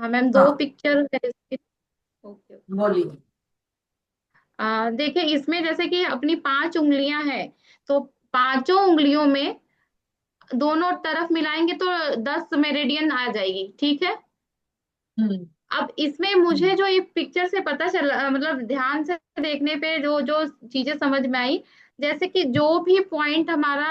हाँ मैम, दो हाँ, पिक्चर है इसकी। ओके। बोलिए। देखिए इसमें जैसे कि अपनी 5 उंगलियां हैं, तो पांचों उंगलियों में दोनों तरफ मिलाएंगे तो 10 मेरिडियन आ जाएगी, ठीक है। हम्म। अब इसमें मुझे जो ये पिक्चर से पता चला, मतलब ध्यान से देखने पे जो जो चीजें समझ में आई, जैसे कि जो भी पॉइंट हमारा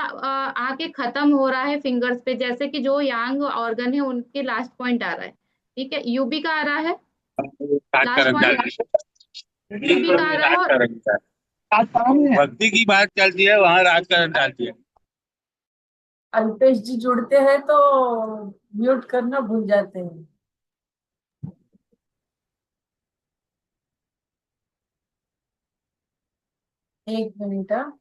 आके खत्म हो रहा है फिंगर्स पे, जैसे कि जो यांग ऑर्गन है उनके लास्ट पॉइंट आ रहा है, ठीक है, यूबी का आ रहा है राज का लास्ट रंग पॉइंट, डाल दिया। यूबी का आ रहा है। राज और का रंग का भक्ति की बात चलती है, वहां राज का रंग डालती है। अल्पेश जी जुड़ते हैं तो म्यूट करना भूल जाते हैं। 1 मिनट। हाँ।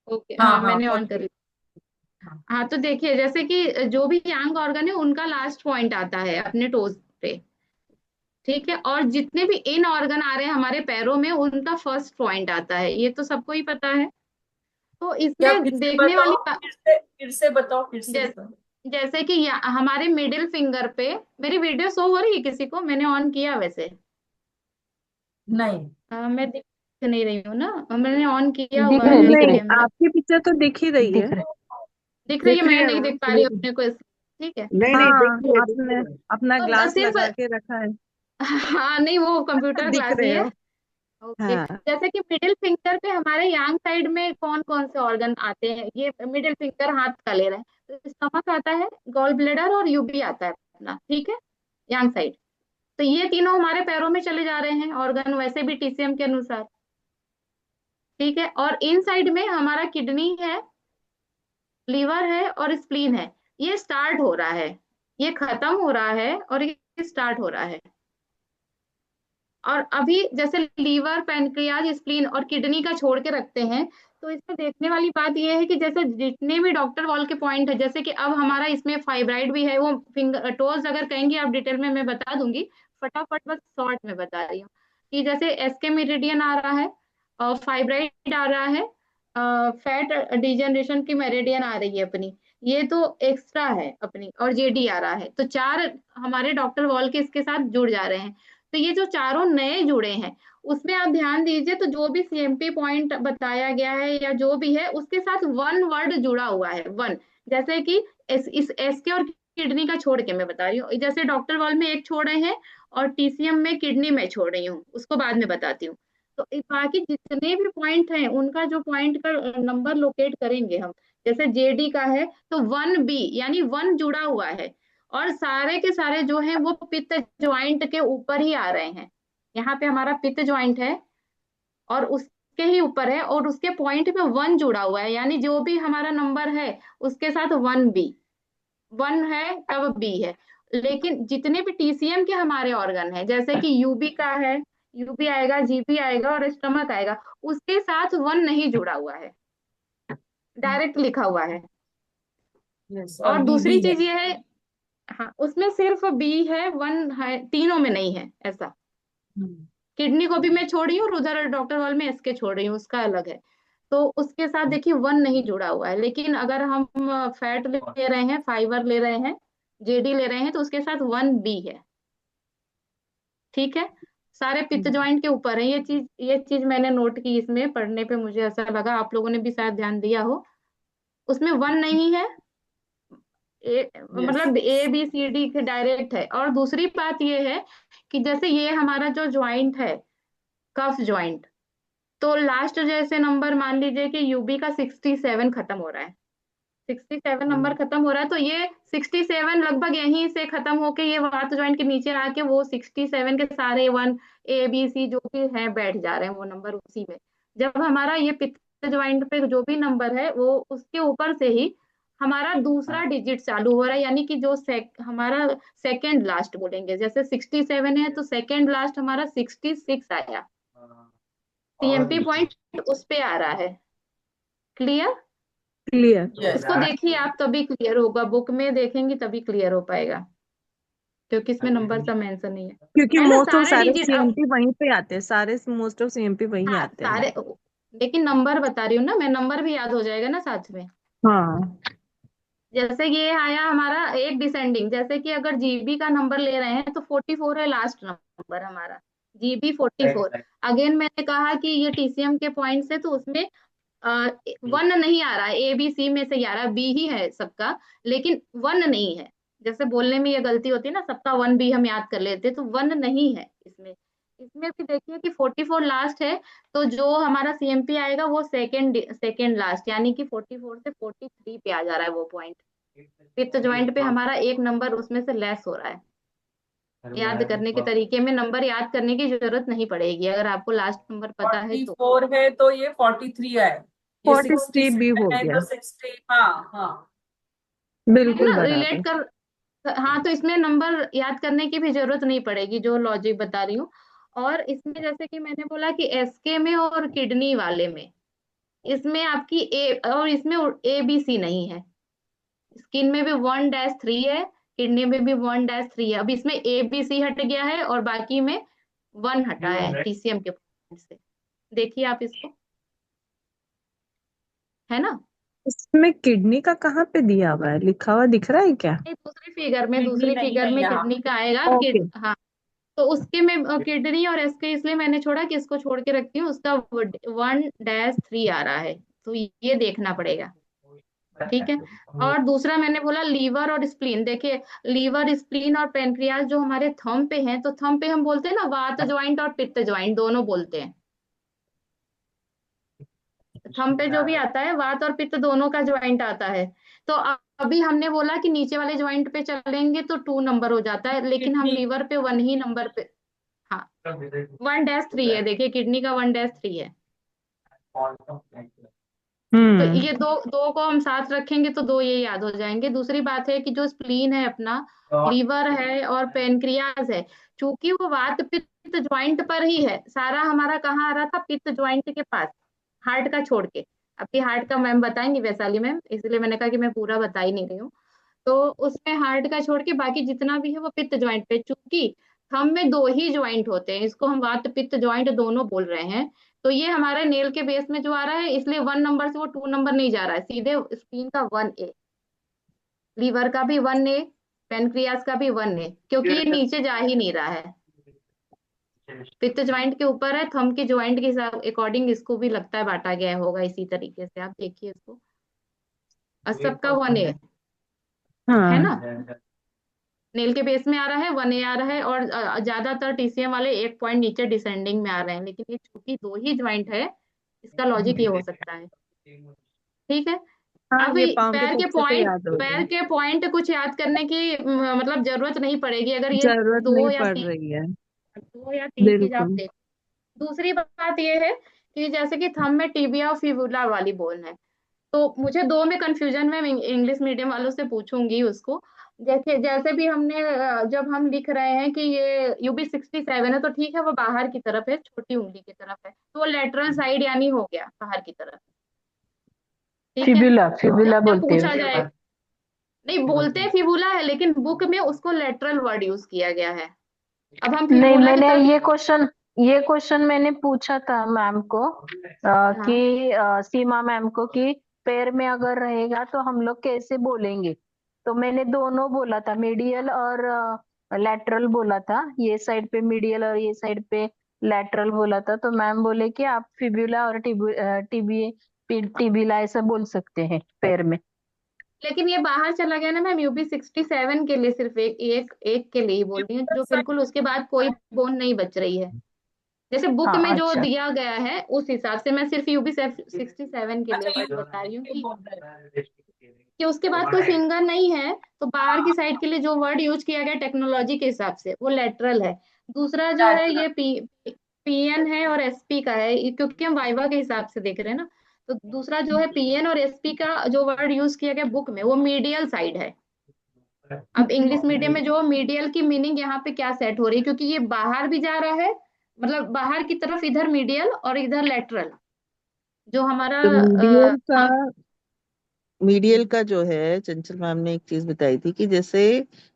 ओके, हाँ हाँ हाँ, मैंने ऑन बोलिए। कर लिया। हाँ। हाँ तो देखिए जैसे कि जो भी यांग ऑर्गन है उनका लास्ट पॉइंट आता है अपने टोज पे, ठीक है। और जितने भी इन ऑर्गन आ रहे हैं हमारे पैरों में उनका फर्स्ट पॉइंट आता है, ये तो सबको ही पता है। तो क्या, इसमें फिर से देखने वाली बताओ, फिर से बताओ, फिर से जै, बताओ। जैसे कि हमारे मिडिल फिंगर पे, मेरी वीडियो शो हो रही है किसी को? मैंने ऑन किया वैसे। नहीं। मैं दिख नहीं रही हूँ ना, मैंने ऑन किया दिख हुआ रहे है दिख रहे कैमरा। आपकी पिक्चर तो दिख ही रही है। दिख रहे। दिख रही है, दिख रही मैं है नहीं मैम। देख पा रही हूँ अपने को ठीक है। नहीं नहीं, हाँ, देखिए आपने देखिए। अपना तो ग्लास सिर्फ लगा के रखा है। हाँ नहीं, वो कंप्यूटर दिख क्लास ही रहे है। हो। ओके। हाँ। जैसे कि मिडिल फिंगर पे हमारे यांग साइड में कौन कौन से ऑर्गन आते हैं, ये मिडिल फिंगर हाथ का ले रहे हैं, तो स्टमक आता है, गॉल ब्लेडर और यूबी आता है अपना, ठीक है, यांग साइड। तो ये तीनों हमारे पैरों में चले जा रहे हैं ऑर्गन, वैसे भी टीसीएम के अनुसार, ठीक है। और इन साइड में हमारा किडनी है, लीवर है और स्प्लीन है। ये स्टार्ट हो रहा है, ये खत्म हो रहा है और ये स्टार्ट हो रहा है। और अभी जैसे लीवर, पैनक्रियाज, स्प्लीन और किडनी का छोड़ के रखते हैं, तो इसमें देखने वाली बात यह है कि जैसे जितने भी डॉक्टर वॉल के पॉइंट है, जैसे कि अब हमारा इसमें फाइब्राइड भी है, वो फिंगर टोज अगर कहेंगे आप डिटेल में मैं बता दूंगी, फटाफट बस शॉर्ट में बता रही हूँ कि जैसे एसके मेरिडियन आ रहा है, और फाइब्राइड आ रहा है, फैट डिजेनरेशन की मेरिडियन आ रही है अपनी, ये तो एक्स्ट्रा है अपनी, और जेडी आ रहा है, तो चार हमारे डॉक्टर वॉल के इसके साथ जुड़ जा रहे हैं। तो ये जो चारों नए जुड़े हैं, उसमें आप ध्यान दीजिए, तो जो भी सीएमपी पॉइंट बताया गया है या जो भी है उसके साथ वन वर्ड जुड़ा हुआ है, वन। जैसे कि इस एस के और किडनी का छोड़ के मैं बता रही हूँ, जैसे डॉक्टर वॉल में एक छोड़े हैं और टीसीएम में किडनी में छोड़ रही हूँ, उसको बाद में बताती हूँ। तो बाकी जितने भी पॉइंट हैं उनका जो पॉइंट का नंबर लोकेट करेंगे हम, जैसे जेडी का है तो 1 बी यानी वन जुड़ा हुआ है, और सारे के सारे जो हैं वो पित्त ज्वाइंट के ऊपर ही आ रहे हैं। यहाँ पे हमारा पित्त ज्वाइंट है और उसके ही ऊपर है, और उसके पॉइंट पे वन जुड़ा हुआ है, यानी जो भी हमारा नंबर है उसके साथ 1 बी, वन है तब बी है। लेकिन जितने भी टीसीएम के हमारे ऑर्गन है, जैसे कि यूबी का है, यूबी आएगा, जीबी आएगा और स्टमक आएगा, उसके साथ वन नहीं जुड़ा हुआ है, डायरेक्ट लिखा हुआ है। यस, और और बी दूसरी भी है। चीज ये है, हाँ उसमें सिर्फ बी है, वन है, तीनों में नहीं है ऐसा। हम्म। किडनी को भी मैं छोड़ रही हूँ और उधर डॉक्टर वाल में इसके छोड़ रही हूँ, उसका अलग है। तो उसके साथ देखिए वन नहीं जुड़ा हुआ है, लेकिन अगर हम फैट ले रहे हैं, फाइबर ले रहे हैं, जेडी ले रहे हैं, तो उसके साथ 1 बी है, ठीक है। सारे पित्त हम्म। ज्वाइंट के ऊपर है, ये चीज मैंने नोट की, इसमें पढ़ने पे मुझे ऐसा लगा, आप लोगों ने भी शायद ध्यान दिया हो। उसमें वन नहीं है, यस। मतलब ए बी सी डी के डायरेक्ट है। और दूसरी बात ये है कि जैसे ये हमारा जो ज्वाइंट है, कफ ज्वाइंट, तो लास्ट जैसे नंबर मान लीजिए कि यूबी का 67 खत्म हो रहा है, 67 नंबर खत्म हो रहा है, तो ये 67 लगभग यहीं से खत्म होके ये वात ज्वाइंट के नीचे आके वो 67 के सारे वन, ए बी सी जो भी है बैठ जा रहे हैं वो नंबर उसी में। जब हमारा ये पित्त ज्वाइंट पे जो भी नंबर है वो उसके ऊपर से ही हमारा दूसरा डिजिट चालू हो रहा है, यानी कि जो हमारा सेकेंड लास्ट बोलेंगे, जैसे 67 है तो सेकेंड लास्ट हमारा 66 आया, सीएमपी पॉइंट उस पे आ रहा है। क्लियर? क्लियर। यस। इसको देखिए आप तभी क्लियर होगा, बुक में देखेंगे तभी क्लियर हो पाएगा, क्योंकि इसमें नंबर सब मेंशन नहीं क्योंकि है ना, मोस्ट ऑफ सारे सारे डिजिट अब। सीएमपी वहीं पे आते हैं, सारे मोस्ट ऑफ सीएमपी वहीं हाँ आते हैं। सारे, लेकिन नंबर बता रही हूँ ना मैं, नंबर भी याद हो जाएगा ना साथ में। हाँ। जैसे ये आया हमारा एक डिसेंडिंग, जैसे कि अगर जीबी का नंबर ले रहे हैं तो 44 है लास्ट नंबर हमारा, जीबी 44। अगेन मैंने कहा कि ये टीसीएम के पॉइंट से, तो उसमें वन नहीं आ रहा है, ए बी सी में से ही आ रहा है, बी ही है सबका, लेकिन वन नहीं है। जैसे बोलने में ये गलती होती है ना, सबका वन भी हम याद कर लेते, तो वन नहीं है इसमें। इसमें भी देखिए कि 44 लास्ट है, तो जो हमारा सीएमपी आएगा वो सेकंड सेकंड लास्ट, यानी कि 44 से 43 पे आ जा रहा है वो पॉइंट। फिफ्थ ज्वाइंट पे हमारा एक नंबर उसमें से लेस हो रहा है। याद करने के तरीके में नंबर याद करने की जरूरत नहीं पड़ेगी, अगर आपको लास्ट नंबर पता है फोर्टी तो। फोर है तो ये 43 है, ये 43 भी हो 67 है गया, तो 60। हाँ हाँ। है बिल्कुल ना, रिलेट बराबर। कर। हाँ, तो इसमें नंबर याद करने की भी जरूरत नहीं पड़ेगी, जो लॉजिक बता रही हूँ। और इसमें जैसे कि मैंने बोला कि एसके में और किडनी वाले में, इसमें आपकी ए, और इसमें ए बी सी नहीं है। स्किन में भी 1-3 है, किडनी में भी 1-3 है। अब इसमें ए बी सी हट गया है और बाकी में 1 हटा है टीसीएम के पॉइंट से। देखिए आप इसको, है ना। इसमें किडनी का कहाँ पे दिया हुआ है, लिखा हुआ दिख रहा है क्या? नहीं, दूसरी फिगर में, किडनी दूसरी नहीं फिगर है में यहाँ। किडनी का आएगा ओके। किड, हाँ। तो उसके में किडनी और एसके इसलिए मैंने छोड़ा कि इसको छोड़ के रखती हूँ, उसका 1-3 आ रहा है, तो ये देखना पड़ेगा। ठीक है। और दूसरा मैंने बोला लीवर और स्प्लीन। देखिए, लीवर, स्प्लीन और पेनक्रियास जो हमारे थंब पे हैं, तो थंब पे हम बोलते हैं ना वात ज्वाइंट और पित्त ज्वाइंट, दोनों बोलते हैं। थंब पे जो भी आता है, वात और पित्त दोनों का ज्वाइंट आता है। तो अभी हमने बोला कि नीचे वाले ज्वाइंट पे चलेंगे तो 2 नंबर हो जाता है, लेकिन हम किडनी। लीवर पे 1 ही नंबर पे। हाँ, 1-3 है, देखिए किडनी का 1-3 है। तो हम्म। ये दो दो को हम साथ रखेंगे तो दो ये याद हो जाएंगे। दूसरी बात है कि जो स्प्लीन है अपना, लीवर है और पेनक्रियास है, चूंकि वो वात पित्त ज्वाइंट पर ही है, सारा हमारा कहाँ आ रहा था, पित्त ज्वाइंट के पास, हार्ट का छोड़ के। अभी हार्ट का मैम बताएंगी, वैशाली मैम, इसलिए मैंने कहा कि मैं पूरा बता ही नहीं रही हूँ। तो उसमें हार्ट का छोड़ के बाकी जितना भी है वो पित्त ज्वाइंट पे, चूंकि थंब में दो ही ज्वाइंट होते हैं, इसको हम वात पित्त ज्वाइंट दोनों बोल रहे हैं। तो ये हमारे नेल के बेस में जो आ रहा है, इसलिए 1 नंबर से वो 2 नंबर नहीं जा रहा है, सीधे स्क्रीन का 1A। लीवर का भी 1A, पेनक्रियास का भी 1A, क्योंकि ये नीचे जा ही नहीं रहा है, पित्त ज्वाइंट के ऊपर है। थंब के ज्वाइंट के हिसाब अकॉर्डिंग इसको भी लगता है बांटा गया होगा इसी तरीके से, आप देखिए इसको। और सबका 1A है हाँ। ना, नेल के बेस में आ रहा है, 1A आ रहा है। और ज्यादातर टीसीएम वाले एक पॉइंट नीचे डिसेंडिंग में आ रहे हैं, लेकिन ये चूंकि दो ही ज्वाइंट है, इसका लॉजिक ये हो सकता है। ठीक है। हाँ, अब ये पाँव के तब से तो याद हो गया, पैर के पॉइंट कुछ याद करने की मतलब जरूरत नहीं पड़ेगी, अगर ये जरूरत दो नहीं या पड़ तीन, रही है। 2 या 3 चीज आप बिल्कुल। देखो। दूसरी बात ये है कि जैसे कि थंब में टिबिया और फिबुला वाली बोन है, तो मुझे दो में कंफ्यूजन में इंग्लिश मीडियम वालों से पूछूंगी उसको। जैसे जैसे भी हमने जब हम लिख रहे हैं कि ये UB67 है, तो ठीक है, वो बाहर की तरफ है, छोटी उंगली की तरफ है, तो वो लेटरल साइड यानी हो गया बाहर की तरफ। ठीक है। फिबुला जब फिबुला जब बोलते पूछा हैं। जाए, नहीं बोलते हैं फिबुला है, लेकिन बुक में उसको लेटरल वर्ड यूज किया गया है। अब हम नहीं, फिबुला की मैंने तरफ। ये क्वेश्चन मैंने पूछा था मैम को, हाँ, कि सीमा मैम को, कि पैर में अगर रहेगा तो हम लोग कैसे बोलेंगे। तो मैंने दोनों बोला था, मीडियल और लैटरल बोला था, ये साइड पे मीडियल और ये साइड पे लैटरल बोला था। तो मैम बोले कि आप फिब्यूला और टिबिला ऐसा बोल सकते हैं पैर में। लेकिन ये बाहर चला गया ना मैम, UB67 के लिए सिर्फ एक एक एक के लिए ही बोल रही हूँ, जो बिल्कुल उसके बाद कोई बोन नहीं बच रही है। जैसे बुक हाँ में जो अच्छा। दिया गया है उस हिसाब से मैं सिर्फ UB67 के लिए अच्छा, ये वर्ड बता रही हूँ बोल रहे हैं। कि उसके बाद कोई फिंगर नहीं है, तो बाहर की साइड के लिए जो वर्ड यूज किया गया टेक्नोलॉजी के हिसाब से वो लेटरल है। दूसरा जो है Lateral। ये पीएन है और एसपी का है, क्योंकि हम वाइवा के हिसाब से देख रहे हैं ना। तो दूसरा जो है पीएन और एसपी का जो वर्ड यूज किया गया बुक में, वो मीडियल साइड है। अब इंग्लिश मीडियम में जो मीडियल की मीनिंग यहाँ पे क्या सेट हो रही है, क्योंकि ये बाहर भी जा रहा है, मतलब बाहर की तरफ इधर मीडियल और इधर लेटरल, जो हमारा तो थंब। मीडियल का जो है, चंचल मैम ने एक चीज बताई थी कि जैसे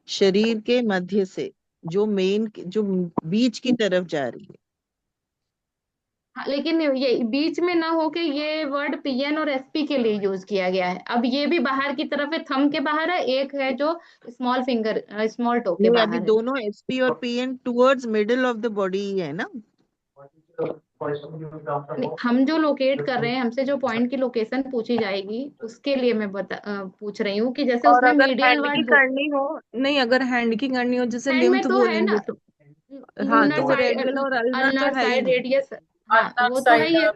शरीर के मध्य से जो मेन जो बीच की तरफ जा रही है, हाँ, लेकिन ये बीच में ना हो के ये वर्ड पीएन और एसपी के लिए यूज किया गया है। अब ये भी बाहर की तरफ है, थंब के बाहर है, एक है जो स्मॉल फिंगर स्मॉल टो के नहीं, अभी बाहर है। दोनों एसपी और PN towards middle of the body ही है ना। नहीं, हम जो लोकेट कर रहे हैं, हमसे जो पॉइंट की लोकेशन पूछी जाएगी उसके लिए मैं पूछ रही हूँ कि जैसे और उसमें अगर मीडियल हैंड की वर्ड, करनी हो, नहीं अगर हैंड की करनी हो जैसे हैंड में लिम्फ तो है बोलेंगे ना, तो हाँ, लूनर तो वो साइड, रेडियल और अल्नर तो अल्नर है ही। Side, radius. हाँ, अल्नर वो तो है साइड, ही है।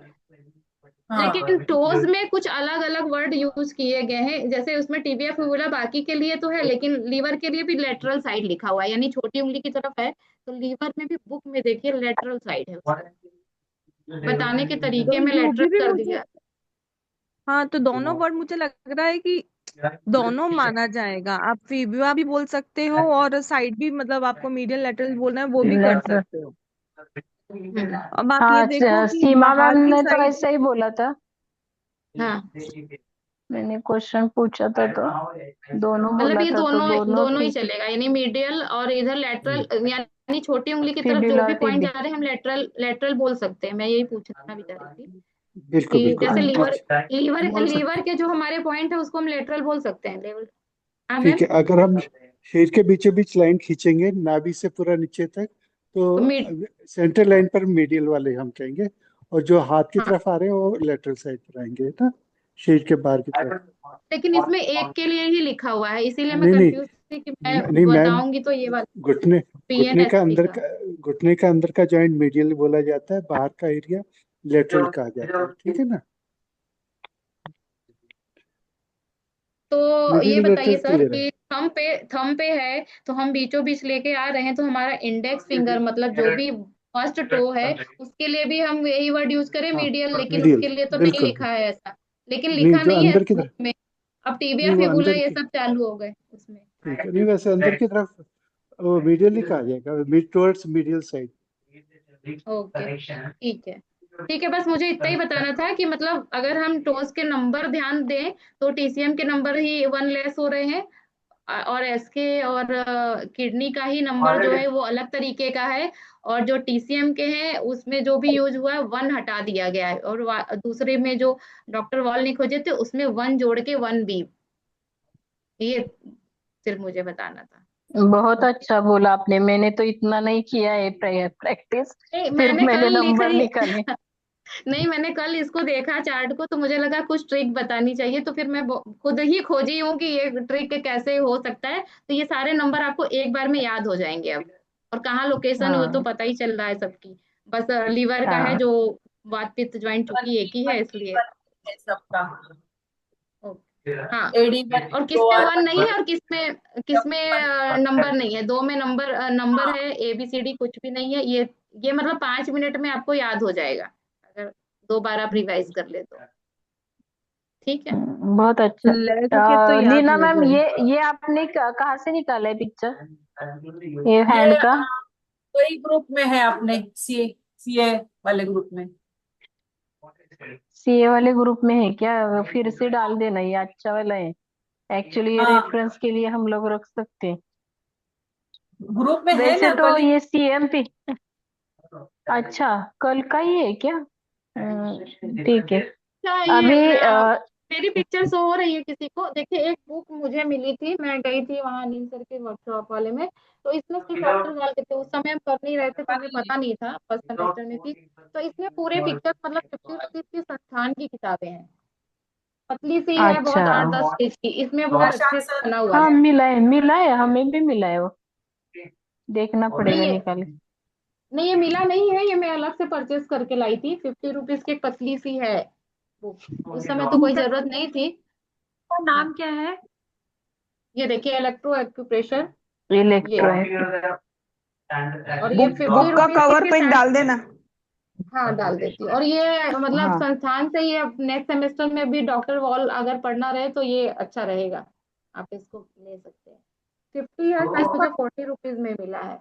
हाँ। लेकिन टोज में कुछ अलग अलग वर्ड यूज किए गए हैं, जैसे उसमें टिबिया फिबुला बाकी के लिए तो है, लेकिन लीवर के लिए भी लेटरल साइड लिखा हुआ है, यानी छोटी उंगली की तरफ है। तो लीवर में भी बुक में देखिए लेटरल साइड है उसका, बताने के तो तरीके में लेटरल यूबी भी कर मुझे, दिया। हाँ तो दोनों वर्ड मुझे लग रहा है कि दोनों माना जाएगा। आप फीबिया भी बोल सकते हो और साइड भी, मतलब आपको मीडियल लेटरल बोलना है वो भी कर लेटर। सकते हो। हम्म। अब आप ये हाँ, देखो कि सीमा मैम बाहर की ने तो साइड, ऐसा ही बोला था। हाँ, मैंने क्वेश्चन पूछा था तो दोनों मतलब बोला ये था, तो दोनों दोनों दोनों ही ठीक। चलेगा, यानी मीडियल और इधर लेटरल, यानी छोटी उंगली की तरफ जो फिब्युला भी पॉइंट टीबी। जा रहे हैं हम लेटरल लेटरल बोल सकते हैं। मैं यही पूछना भी चाह रही थी बिल्कुल कि बिल्कुल जैसे लीवर, अच्छा, बोल लीवर सकते। के जो हमारे पॉइंट है उसको हम लेटरल बोल सकते हैं, लेवल। हाँ ठीक मैम। है, अगर हम शरीर के बीचों बीच लाइन खींचेंगे नाभि से पूरा नीचे तक, तो तो मिड, सेंटर लाइन पर मीडियल वाले हम कहेंगे, और जो हाथ की हाँ, तरफ आ रहे हैं वो लेटरल साइड पर आएंगे ना, शरीर के बाहर की तरफ। लेकिन इसमें एक के लिए ही लिखा हुआ है, इसीलिए मैं नहीं नहीं, कंफ्यूज थी कि मैं नहीं मैम, बताऊंगी तो ये वाला घुटने पीएन घुटने का एसपी अंदर का। का घुटने का अंदर का जॉइंट मीडियल बोला जाता है, बाहर का एरिया लेटरल कहा जाता है, ठीक है ना। तो ये मीडियल बताइए लेटरल सर क्लियर है। कि थंब पे है तो हम बीचों बीच लेके आ रहे हैं, तो हमारा इंडेक्स फिंगर मतलब जो भी फर्स्ट टो है उसके लिए भी हम यही वर्ड यूज करें हाँ, मीडियल, लेकिन मीडियल, उसके लिए तो नहीं बिल्कुल। लिखा है ऐसा, लेकिन नहीं, लिखा जो नहीं है अंदर की बुक तरफ, में। अब टीबिया नहीं वो फिबुला अंदर ये की, सब चालू हो गए उसमें। ठीक है, नहीं वैसे अंदर की तरफ वो मीडियल ही कहा जाएगा, mid towards medial side. Okay, ठीक है। ठीक है, बस मुझे इतना ही बताना था कि मतलब अगर हम टोस के नंबर ध्यान दें तो टीसीएम के नंबर ही वन लेस हो रहे हैं, और एसके और किडनी का ही नंबर जो है वो अलग तरीके का है, और जो टीसीएम के हैं उसमें जो भी यूज हुआ है वन हटा दिया गया है, और दूसरे में जो डॉक्टर वॉल ने खोजे थे उसमें वन जोड़ के वन बी। ये सिर्फ मुझे बताना था। बहुत अच्छा बोला आपने, मैंने तो इतना नहीं किया है प्रैक्टिस। नहीं, सिर्फ मैंने मैंने कल लिख नंबर रही निकाले। नहीं, मैंने कल इसको देखा चार्ट को, तो मुझे लगा कुछ ट्रिक बतानी चाहिए, तो फिर मैं खुद ही खोजी हूँ कि ये ट्रिक कैसे हो सकता है। तो ये सारे नंबर आपको एक बार में याद हो जाएंगे अब, और कहाँ लोकेशन वो तो हाँ पता ही चल रहा है सबकी। बस लीवर का है हाँ। जो वात पित्त ज्वाइंट चूंकि एक ही है इसलिए। है सबका। ओके, हाँ। एडी वन, और किसमें लोअर वन नहीं है और किसमें किसमें नंबर नहीं है, दो में नंबर है, ABCD कुछ भी नहीं है ये मतलब 5 मिनट में आपको याद हो जाएगा अगर दो बार आप रिवाइज कर ले तो। ठीक है। बहुत अच्छा। लेग के तो याद लीना हो मैम, जाए। ये आपने कहाँ से निकाला है पिक्चर, ये ये हैंड का? वही ग्रुप में है अपने, सीए वाले ग्रुप में। सीए वाले ग्रुप में है क्या? फिर से डाल देना, ये अच्छा वाला है। एक्चुअली ये हाँ, रेफरेंस के लिए हम लोग रख सकते हैं। ग्रुप में है वैसे ना, तो कल ही। ये सीएमपी, अच्छा कल का ही है क्या? ठीक है। अच्छा, ये अभी मेरी पिक्चर शो हो रही है किसी को? देखिए, एक बुक मुझे मिली थी, मैं गई थी वहाँ अनिल सर के वर्कशॉप वाले में, तो इसमें सिर्फ डॉक्टर वाल के थे, उस समय हम कर नहीं रहे थे तो मुझे पता नहीं था, फर्स्ट सेमेस्टर में थी। तो इसमें पूरे पिक्चर मतलब 50 रुपीज की संस्थान की किताबें हैं, पतली सी है अच्छा, बहुत, 8-10 पेज की, इसमें बहुत अच्छे प्रशांत से सर, बना हुआ हाँ है। मिला है, हमें भी मिला है वो। देखना नहीं पड़ेगा ये निकाले। नहीं, ये मिला नहीं है, ये मैं अलग से परचेज करके लाई थी, 50 रुपीज की एक पतली सी है बुक, उस समय तो कोई जरूरत नहीं थी। का हाँ, नाम क्या है? ये देखिए, इलेक्ट्रो एक्यूप्रेशर, ये, इलेक्ट्रो है। और ये बुक फिफ्टी बुक का रुपीज कवर के पेज साथ। डाल देना। हाँ, डाल देती हूँ। और ये मतलब हाँ, संस्थान से ये नेक्स्ट सेमेस्टर में भी डॉक्टर वॉल अगर पढ़ना रहे तो ये अच्छा रहेगा, आप इसको ले सकते हैं। 50 है, शायद मुझे 40 रुपीज में मिला है।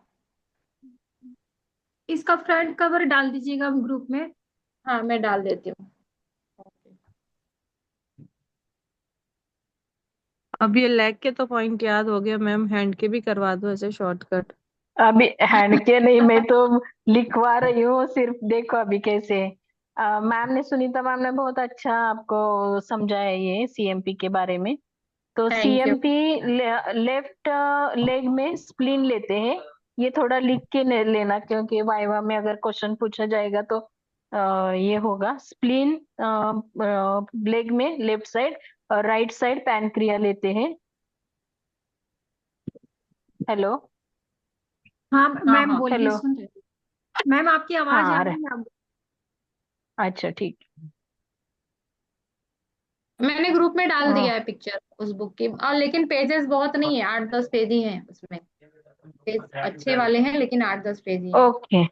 इसका फ्रंट कवर डाल दीजिएगा ग्रुप में। हाँ, मैं डाल देती हूँ। अब ये लेग के तो पॉइंट याद हो गया मैम, हैंड के भी करवा दो ऐसे शॉर्टकट। अभी हैंड के नहीं, मैं तो लिखवा रही हूँ सिर्फ, देखो अभी कैसे है। मैम ने, सुनीता मैम ने बहुत अच्छा आपको समझाया ये सीएमपी के बारे में। तो thank you. CMP left leg में स्प्लीन लेते हैं। ये थोड़ा लिख के लेना, क्योंकि वाइवा में अगर क्वेश्चन पूछा जाएगा तो ये होगा स्प्लीन लेग में लेफ्ट साइड, और राइट साइड पैनक्रिया लेते हैं। हेलो। हाँ हाँ मैम हाँ बोलिए, हेलो। सुन रहे हैं। मैम आपकी आवाज हाँ आ अरे रही है आप। अच्छा ठीक। मैंने ग्रुप में डाल हाँ, दिया है पिक्चर उस बुक की, और लेकिन पेजेस बहुत नहीं है, 8-10 पेज ही हैं उसमें। पेज अच्छे वाले हैं लेकिन 8-10 पेज ही हैं। ओके।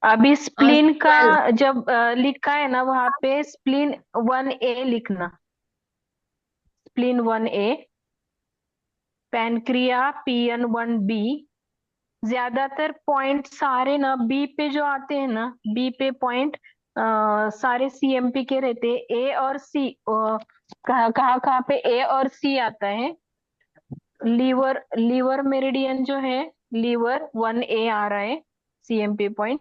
अभी और स्प्लीन का 12। जब लिखा है ना, वहां पे स्प्लीन 1A लिखना। Spleen 1A, pancreas PN1B। ज्यादातर पॉइंट सारे ना बी पे जो आते हैं ना, बी पे पॉइंट सारे सीएमपी के रहते हैं। ए और सी कहाँ कहाँ कहाँ पे ए और सी आता है। लीवर लीवर मेरिडियन जो है, लीवर 1A आ रहा है सीएमपी पॉइंट।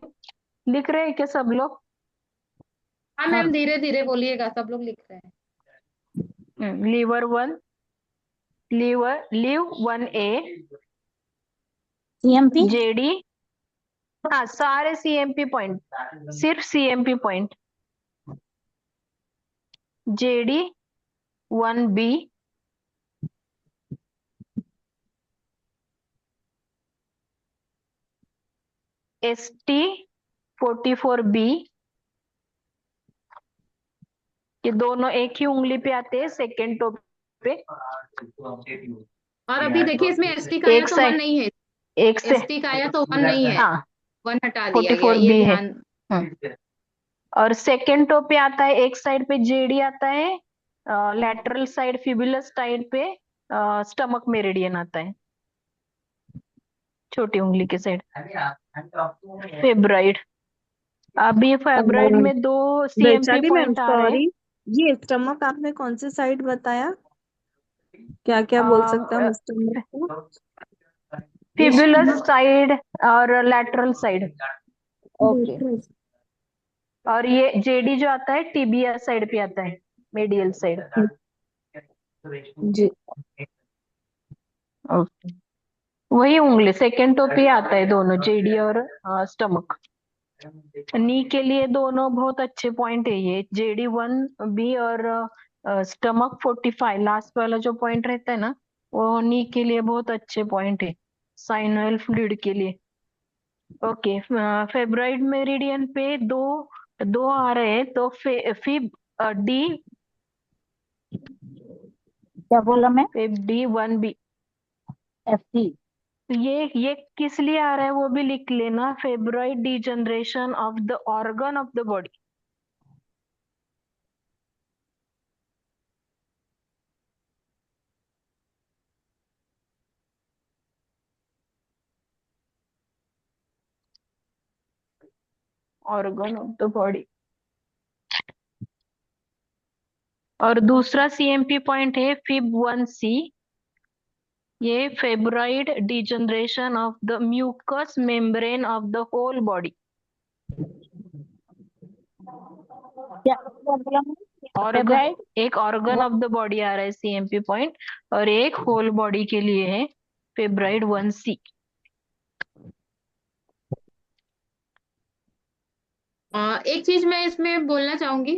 लिख रहे हैं क्या सब लोग? हाँ मैम, धीरे धीरे बोलिएगा, सब लोग लिख रहे हैं। Liver 1, LIV 1A, CMP JD. हाँ सारे सीएमपी पॉइंट, सिर्फ CMP point. JD 1B, ST 44B। ये दोनों एक ही उंगली पे आते हैं, सेकेंड टो पे। और अभी देखिए इसमें एसटी का आया एक तो वन साइड, नहीं है। एक से, एसटी का आया तो वन नहीं है, हाँ वन हटा दिया गया, ये 44B है। ध्यान। और सेकेंड टो पे आता है, एक साइड पे जेडी आता है, लैटरल साइड फिबुलस साइड पे स्टमक मेरिडियन आता है, छोटी उंगली के साइड। फेब्राइड, अभी फेब्राइड में 2 सीएमपी वैशाली मैम पॉइंट आ रहे हैं। सॉरी, ये स्टमक आपने कौन से साइड बताया? क्या क्या बोल सकते हैं हम स्टमक को? फिबुलस साइड और लैटरल साइड। ओके और ये जेडी जो आता है टीबिया साइड पे आता है, मेडियल साइड। जी। ओके, वही उंगली सेकेंड टो पे आता है दोनों, जेडी और स्टमक। नी के लिए दोनों बहुत अच्छे पॉइंट है ये, जेडी 1B और स्टमक 45, लास्ट वाला जो पॉइंट रहता है ना, वो नी के लिए बहुत अच्छे पॉइंट है, साइनल फ्लूइड के लिए। ओके, फेब्राइड मेरिडियन पे दो दो आ रहे हैं, तो फिब डी, क्या बोला मैं? Fib D 1B। एफटी। ये किस लिए आ रहा है वो भी लिख लेना, fibroid degeneration of the organ of the body. Organ of the body. और दूसरा सीएमपी पॉइंट है फिब 1C, ये fibroid degeneration of the mucous membrane of the whole body. क्या बोला मैम? ऑर्गन, एक ऑर्गन ऑफ द बॉडी आ रहा है सीएमपी पॉइंट, और एक होल बॉडी के लिए है फेब्रॉइड 1C। एक चीज मैं इसमें बोलना चाहूंगी,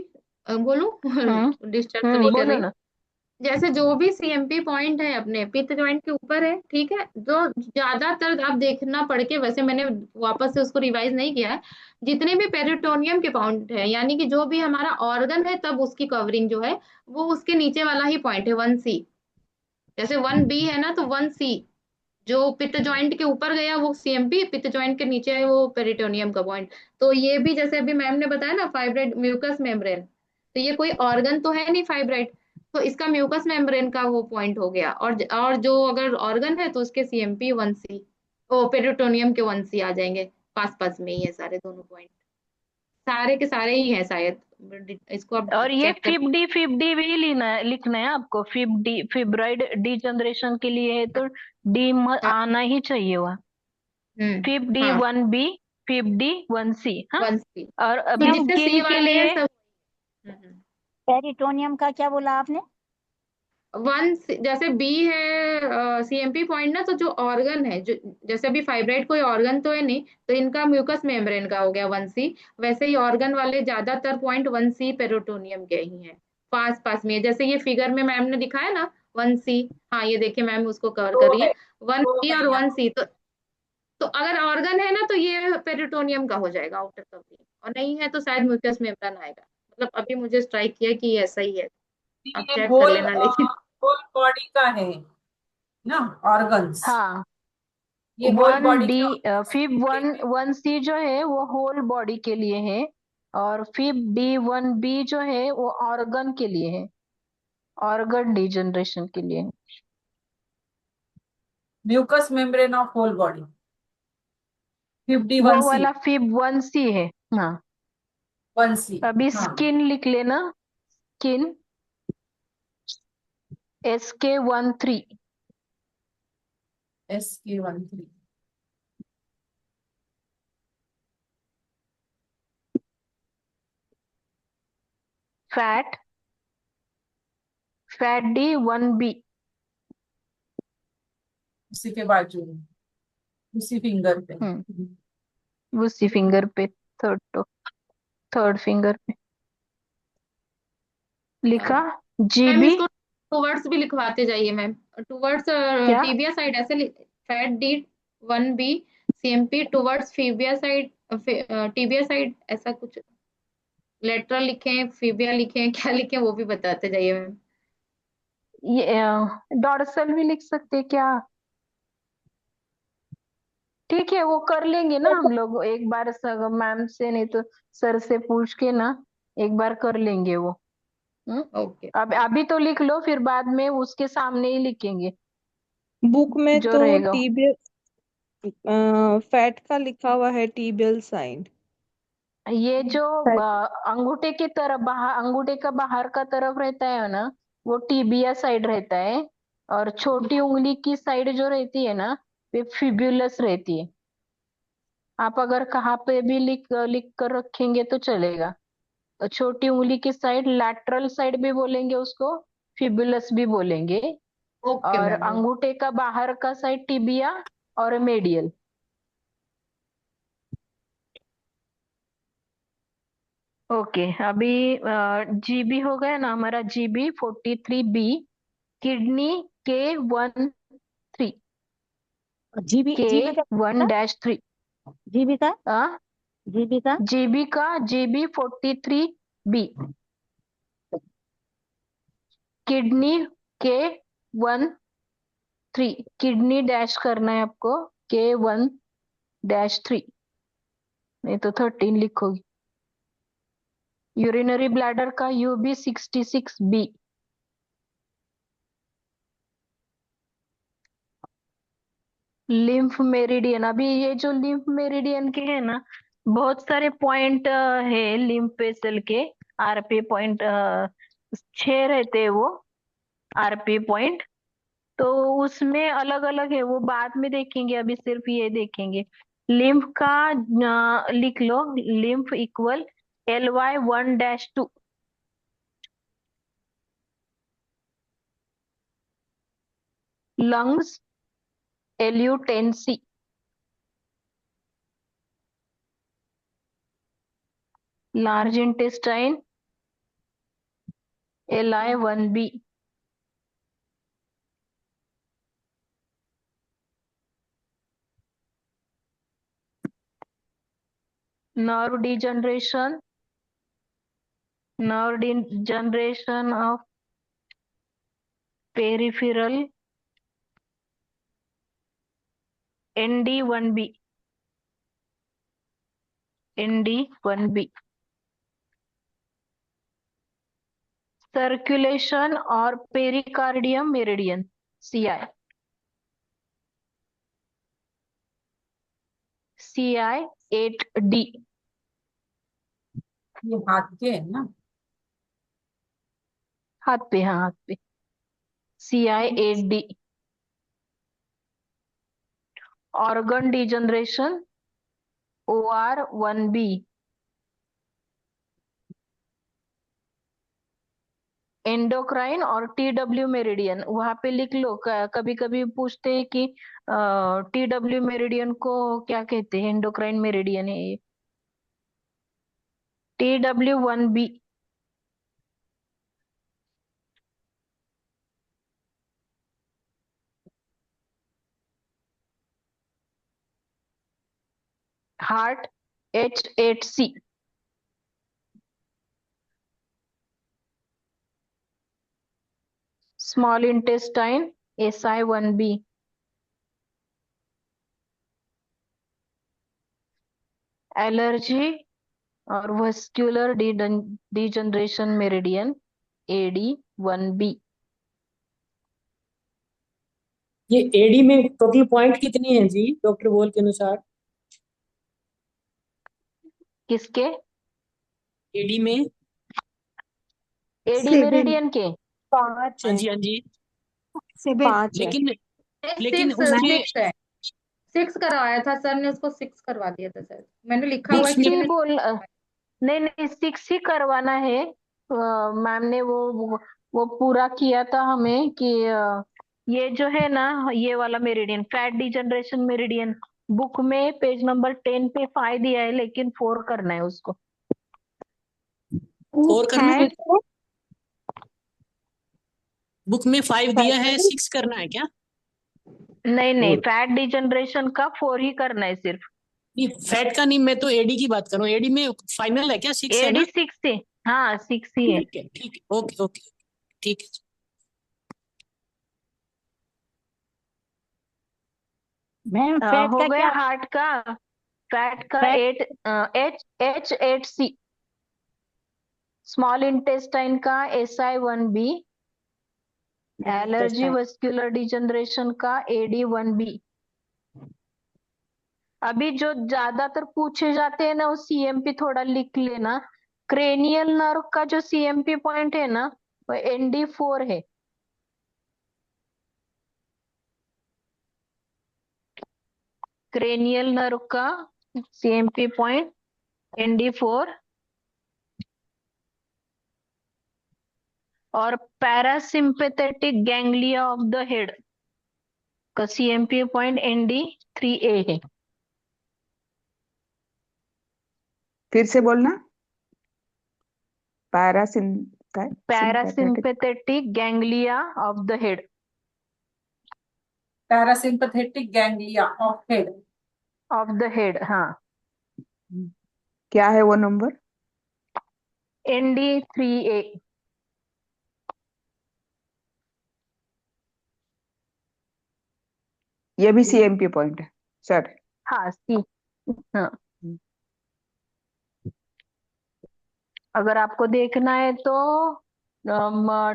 बोलूं? डिस्टर्ब तो नहीं कर बोलो रही? ना। जैसे जो भी सीएमपी पॉइंट है अपने पित्त ज्वाइंट के ऊपर है, ठीक है, जो ज्यादातर आप देखना पढ़ के, वैसे मैंने वापस से उसको रिवाइज नहीं किया है। जितने भी पेरिटोनियम के पॉइंट है, यानी कि जो भी हमारा ऑर्गन है, तब उसकी कवरिंग जो है वो उसके नीचे वाला ही पॉइंट है, 1C। जैसे 1B है ना, तो 1C जो पित्त ज्वाइंट के ऊपर गया वो सीएमपी, पित्त ज्वाइंट के नीचे है वो पेरिटोनियम का पॉइंट। तो ये भी जैसे अभी मैम ने बताया ना, फाइब्राइड म्यूकस मेम्ब्रेन, तो ये कोई ऑर्गन तो है नहीं फाइब्राइड, तो इसका म्यूकस मेम्ब्रेन का वो पॉइंट हो गया। और जो अगर ऑर्गन है तो उसके सीएमपी 1C, ओ पेरिटोनियम के 1C आ जाएंगे। पास पास में ही है सारे दोनों पॉइंट, सारे के सारे ही है शायद, इसको आप और ये चेक कर। फिब डी भी लिखना है आपको। फिब्राइड डिजनरेशन के लिए है तो डी हाँ। आना ही चाहिए वह। फिब डी हाँ। 1B फिब डी 1C, हाँ। 1C। और तो मैम जितने किन सी के वाले हैं लिए? सब। पेरिटोनियम का क्या बोला आपने? वन, जैसे बी है सीएमपी पॉइंट ना, तो जो ऑर्गन है, जो जैसे अभी फाइब्राइड कोई ऑर्गन तो है नहीं, तो इनका म्यूकस मेम्ब्रेन का हो गया 1C। वैसे ही ऑर्गन वाले ज्यादातर पॉइंट 1C पेरिटोनियम के ही हैं, पास पास में है। जैसे ये फिगर में मैम ने दिखाया ना 1C, हाँ ये देखिए मैम उसको कवर दो है, करिए, वन दो बी है और यहाँ। 1C। तो अगर ऑर्गन है ना तो ये पेरिटोनियम का हो जाएगा आउटर कवरिंग, और नहीं है तो शायद म्यूकस मेम्ब्रेन आएगा। मतलब अभी मुझे स्ट्राइक किया कि ये ऐसा ही है, आप ये चेक कर होल लेना लेकिन। होल बॉडी का है ना, ऑर्गन्स। हाँ, ये होल वन बॉडी डी का फिब 1C जो है वो होल बॉडी के लिए है, और फिब डी 1B जो है वो ऑर्गन के लिए है, ऑर्गन डिजनरेशन के लिए है। Mucous membrane of whole body, 51 वो सी, वाला फिब 1C है। हाँ, 1C। अभी हाँ, स्किन लिख लेना, skin SK13। SK13। Fat, fat D 1B। उसी के बाजू में, उसी फिंगर पे। उसी फिंगर पे, थर्ड थर्ड फिंगर पे लिखा मैम GB। इसको टूवर्ड्स भी लिखवाते जाइए मैम, टूवर्ड्स क्या? टीबिया साइड ऐसे fat D 1B CMP towards fibula side, tibia side ऐसा कुछ, लेटरल लिखें फीबिया लिखें क्या लिखें वो भी बताते जाइए मैम। ये डॉर्सल भी लिख सकते क्या? ठीक है, वो कर लेंगे ना हम लोग एक बार, मैम से नहीं तो सर से पूछ के ना एक बार कर लेंगे वो। ओके। अब अभी तो लिख लो, फिर बाद में उसके सामने ही लिखेंगे बुक में जो तो रहेगा। टीबियल फैट का लिखा हुआ है, टीबियल साइन। ये जो अंगूठे की तरफ, बाहर अंगूठे का बाहर का तरफ रहता है ना, वो टीबिया साइड रहता है, और छोटी उंगली की साइड जो रहती है ना, वो फिब्युलस रहती है। आप अगर कहाँ पे भी लिख लिख कर रखेंगे तो चलेगा। तो छोटी उंगली की साइड, लैटरल साइड भी बोलेंगे उसको, फिबुलस भी बोलेंगे, ओके और मैम। अंगूठे का बाहर का साइड टिबिया और मेडियल। ओके, अभी जीबी हो गया ना हमारा, GB 43B, kidney K13, GB के जीबी का वन डैश थ्री जीबी का जीबी का जीबी का GB 43B, kidney K13, kidney dash करना है आपको, K1-3, नहीं तो 13 लिखोगी। यूरिनरी ब्लैडर का UB 66B, लिम्फ मेरिडियन। अभी ये जो लिम्फ मेरिडियन के है ना, बहुत सारे पॉइंट है लिम्फ वेसल के, RP पॉइंट 6 रहते हैं वो, RP पॉइंट। तो उसमें अलग अलग है, वो बाद में देखेंगे, अभी सिर्फ ये देखेंगे। लिम्फ का लिख लो, lymph equal LY1-2, lungs LU10C, large intestine LI1B, nerve degeneration, nerve degeneration of peripheral ND1B, ND1B, circulation और पेरिकार्डियम मेरिडियन CI 8D, ये हाथ के है ना। हाथ पे, हाँ हाथ पे, CI 8D, organ degeneration OR1B। Endocrine और TW मेरिडियन वहां पे लिख लो। कभी कभी पूछते हैं कि TW मेरिडियन को क्या कहते हैं, एंडोक्राइन मेरिडियन है ये। TW1B। Heart H8C। Small intestine SI1B। Allergy और वस्क्यूलर डिजनरेशन मेरिडियन AD1B। ये एडी में टोटल पॉइंट कितने हैं जी डॉक्टर बोल के अनुसार? किसके? एडी में एडी 7 मेरिडियन के 5 हाँ है, जी हाँ जी, 7 5 है। लेकिन लेकिन सिक्स उसमें सिक्स है। 6 करवाया था सर ने, उसको 6 करवा दिया था सर, मैंने लिखा हुआ है सिक्स कि ही मैंने बोल नहीं नहीं, 6 ही करवाना है। मैम ने वो पूरा किया था हमें कि ये जो है ना, ये वाला meridian fat degeneration meridian book में पेज नंबर 10 पे 5 दिया है, लेकिन 4 करना है उसको। फोर करना है, फैट बुक में 5 दिया है, 6 करना है क्या? नहीं नहीं, फोर फैट डिजनरेशन का 4 ही करना है सिर्फ। नहीं, फैट का नहीं, मैं तो एडी की बात कर रहा हूँ। एडी में फाइनल है क्या? 6 है एडी ना? 6 है, हाँ 6 ही है। ठीक है, ओके ओके, ठीक है। मैम फैट हो का गया क्या? हार्ट का। फैट का फैट 8H8C। स्मॉल इंटेस्टाइन का SI1B। Allergy intestine. Vascular degeneration का AD1B। अभी जो ज्यादातर पूछे जाते हैं ना, वो CMP थोड़ा लिख लेना। क्रेनियल नर्व का जो CMP पॉइंट है ना, वो ND4 है। क्रेनियल नर्व का CMP पॉइंट ND4। और parasympathetic ganglia of the head का CMP पॉइंट ND3A है। फिर से बोलना। Parasympathetic parasympathetic ganglia of the head. Parasympathetic ganglia of head. Of the head, हाँ। क्या है वो नंबर? ND3A। ये भी CMP पॉइंट है सर? हाँ सी, हाँ। अगर आपको देखना है तो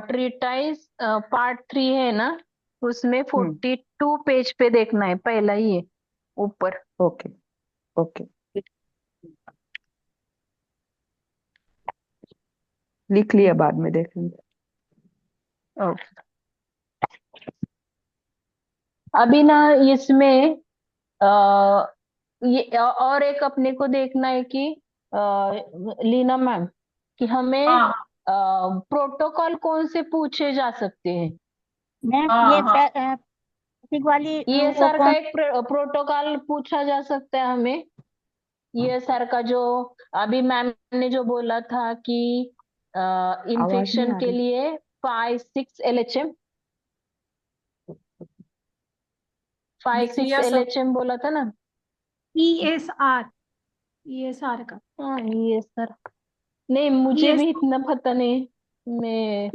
ट्रीटाइज पार्ट 3 है ना, उसमें 42 पेज पे देखना है, पहला ही है ऊपर। ओके ओके, लिख लिया, बाद में देखेंगे। ओके। अभी ना इसमें ये और एक अपने को देखना है कि लीना मैम, कि हमें हाँ प्रोटोकॉल कौन से पूछे जा सकते हैं। मैम हाँ ये हाँ पैथिक वाली वो ESR का कौन? एक प्रोटोकॉल पूछा जा सकता है हमें। ESR का जो अभी मैम ने जो बोला था कि आवाज नहीं इन्फेक्शन आ के रही। लिए 5-6 LHM, 5-6 लिख लिया सब। LHM बोला था ना। ESR ESR का हाँ ESR नहीं, मुझे भी इतना पता नहीं। मैं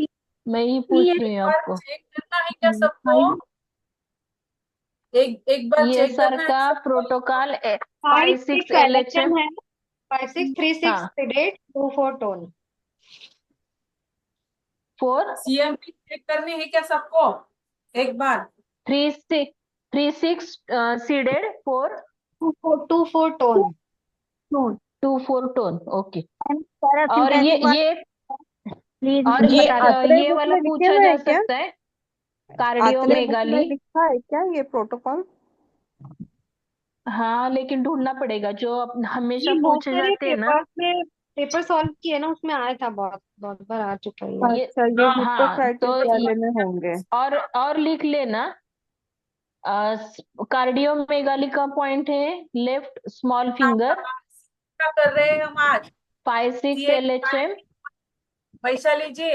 ही पूछ रही हूँ बार आपको। चेक करना है क्या सबको? एक बार चेक ESR करना है का सबको इसको। Protocol 5-6 LHM। है 5636 हाँ सीडेट 24 टोन। 4 CMP चेक करनी है क्या सबको एक बार? 3-6 सीडेड 4 24 टोन। 2-4 tone, okay. और पैरासिम्पैथिक वाला ये प्लीज और ये बता आत्रे ये बुक वाला में लिखे पूछा हुए जा हैं क्या? सकता है, आत्रे बुक में कार्डियोमेगाली। लिखा है क्या ये प्रोटोकॉल? हाँ, लेकिन ढूंढना पड़ेगा जो हमेशा ये बहुत पूछे सारे जाते हैं ना। पेपर में पेपर सॉल्व किए ना, उसमें आया था, बहुत बहुत बार आ चुका है ये। ये अच्छा, ये हाँ तो हिप्पोक्रेटिस वाले में होंगे। और लिख लेना। कार्डियोमेगाली का पॉइंट है लेफ्ट स्मॉल फिंगर, क्या कर रहे हैं हम आज? 5-6 सीए LHM। वैशाली जी,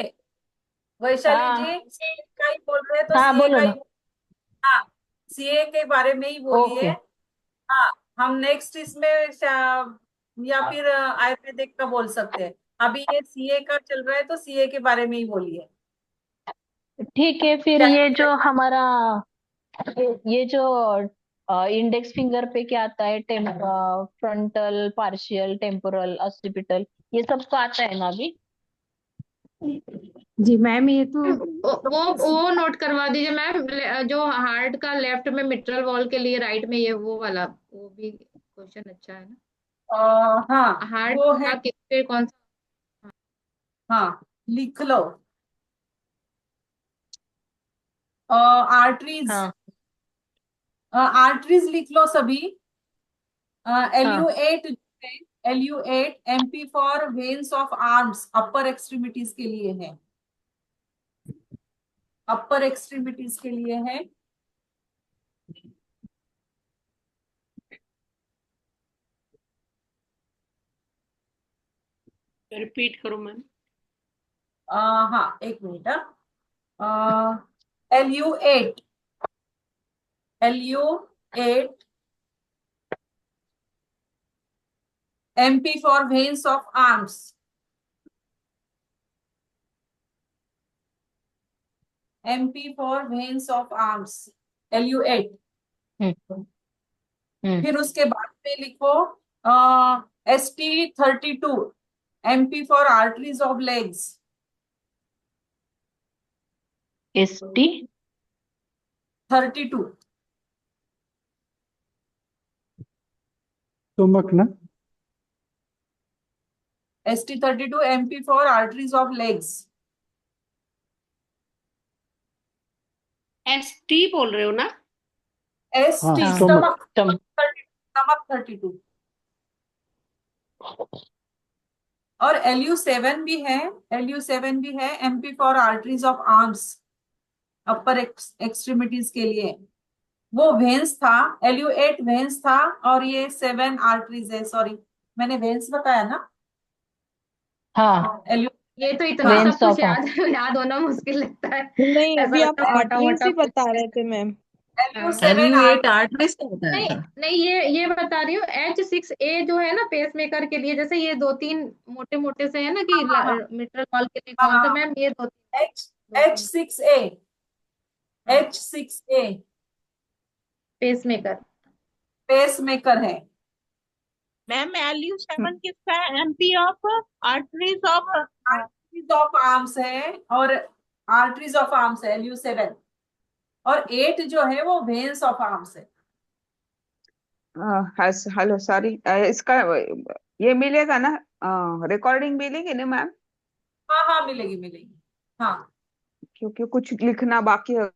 वैशाली जी, हाँ सीए का ही बोल रहे हैं तो हाँ, सीए बोलो का ही। ना। हाँ, सीए के बारे में ही बोलिए। ओके। हाँ, हम नेक्स्ट इसमें या फिर आयुर्वेदिक का बोल सकते हैं। अभी ये सीए का चल रहा है तो सीए के बारे में ही बोलिए। ठीक है, फिर चाहे ये जो हमारा ये जो इंडेक्स फिंगर पे क्या आता है, फ्रंटल, पार्शियल, टेम्पोरल, ऑक्सीपिटल, ये सब तो आता है ना अभी। जी मैम, ये तो वो नोट करवा दीजिए मैम, जो हार्ट का लेफ्ट में मिट्रल वॉल के लिए राइट में, ये वो वाला, वो भी क्वेश्चन अच्छा है ना। हाँ हार्ट वो है। का किस पे कौन सा। हाँ, लिख लो। आर्टरीज, हाँ आर्टरीज लिख लो सभी। हाँ। LU8, LU8 MP for veins of arms, upper extremities के लिए है, अपर एक्सट्रीमिटीज के लिए है। रिपीट करो मैम। हाँ, एक minute. LU8, LU8 MP for veins of arms, MP for veins of arms, LU8। फिर उसके बाद में लिखो ST32 MP for arteries of legs, ST 32। Stomach ना। ST32 MP for arteries of legs. ST बोल रहे हो ना? हाँ, ST स्टोमक। Stomach, stomach 32। और LU7 भी है, LU7 भी है MP for arteries of arms, upper extremities के लिए। वो वेन्स था, LU8 वेन्स था, और ये 7 आर्टरीज है। सॉरी, मैंने वेन्स बताया ना। हाँ, LU, ये तो इतना हाँ, सब वेन्स कुछ ऑफ याद होना मुश्किल लगता है। नहीं, ऐसा अभी आप लगता है मोटा आर्टरीज मोटा ही कुछ। बता रहे थे मैम। LU7 LU8 आर्टरीज का बताया नहीं था। नहीं, ये बता रही हूँ, H6A जो है ना पेस मेकर के लिए, जैसे ये दो तीन मोटे मोटे से है ना कि हाँ मिट्रल वॉल के लिए कौन सा हाँ, मैम, ये H दो तीन H6A, हाँ, H6A pacemaker. Pacemaker है। मैम LU7 किसका है? MP of arteries of arteries of arms है, और आर्टरीज ऑफ आर्म्स है LU7। और 8 जो है वो वेन्स ऑफ आर्म्स है। हेलो सॉरी, इसका ये मिलेगा ना? रिकॉर्डिंग मिलेगी ना मैम? हाँ हाँ, मिलेगी मिलेगी। हाँ, क्योंकि कुछ लिखना बाकी है।